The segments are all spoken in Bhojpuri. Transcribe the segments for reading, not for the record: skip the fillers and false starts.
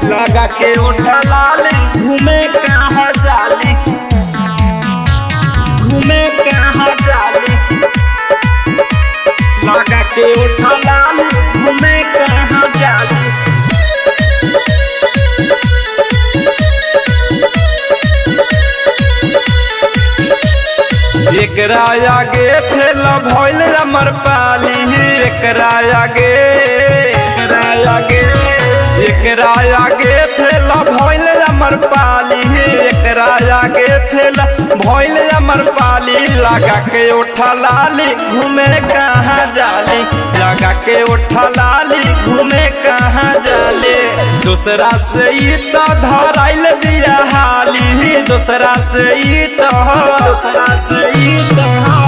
लगा के उठा लाली घूमे कहाँ जाली, घूमे कहाँ जाली। लगा के उठा लाली घूमे कहाँ जाली। एकरा आगे फेल भइल अमर पाली, एकरा आगे एकरा आगे फेल भइल अमर पाली, एकरा आगे फेल भइल अमर पाली। लगा के उठा लाली घूमे कहाँ जाली, लगा के उठा लाली घूमे कहाँ जाली। दूसरा से ही तो धराइल दिया हाली, दूसरा से ही तो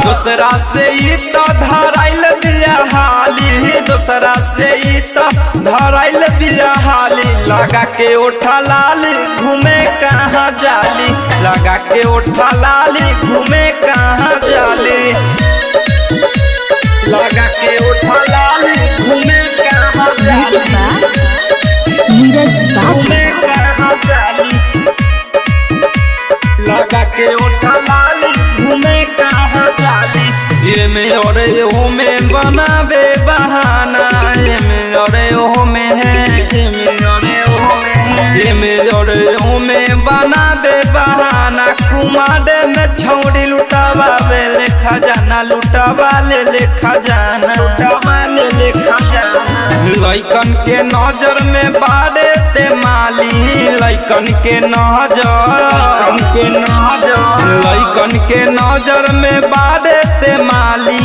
दूसरा से ही तो धराइल दिया हाली, दूसरा से ही तो धराइल दिया हाली। लगा के उठा लाली घूमे कहाँ जाली, लगा के उठा लाली घूमे कहाँ जाली। लगा के उठा लाली घूमे कहाँ जाली, घूमे कहाँ जाली। लगा के उठा लाली घूमे कहाँ जाली। ये में और यो में बनावे बहाना, ये में और यो में है, ये में और यो में है, ये में और यो में बनावे बहाना। कुमारे में छौड़ी लुटावा ले खजाना, लुटावा ले खजाना, लुटावा ले खजाना। लइकन के नजर में बारे ते माली, लइकन के नजर, लइकन के नजर में बारे ते माली,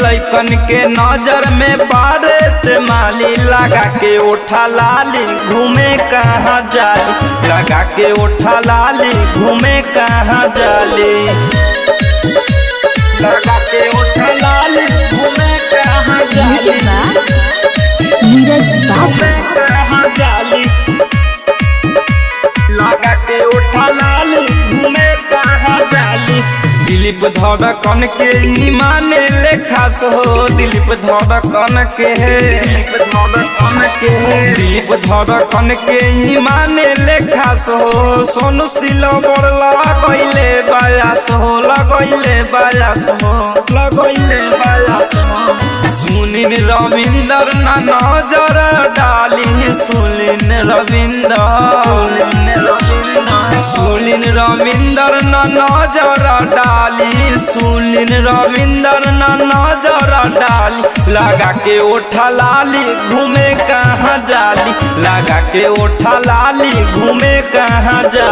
लइकन के नजर में बारे ते माली। लगा के उठा लाली घूमे कहाँ जाली, लगा के उठा लाली घूमे कहाँ जाली। लगा के उठा लाली घूमे कहाँ जाली, घूमे कहाँ जाली। लगा के उठा लाली घूमे कहाँ जाली। दिलीप धड़कन के ईमाने लेखास हो, दिलीप धड़कन के दिलीप धड़कन के ईमाने लेखास हो। सोनू सिलवर लगैले बयास हो, लगैले बयास हो, लगैले बयास हो। सुनील रविंदर ना नजर डाली, सुनील रविंदर, सुनील रविंदर ना नजर डाली, सुनील रविंदर ना नजर डाली। लगा के उठा लाली घूमे कहाँ जाली, लगा के उठा लाली घूमे कहाँ जाली।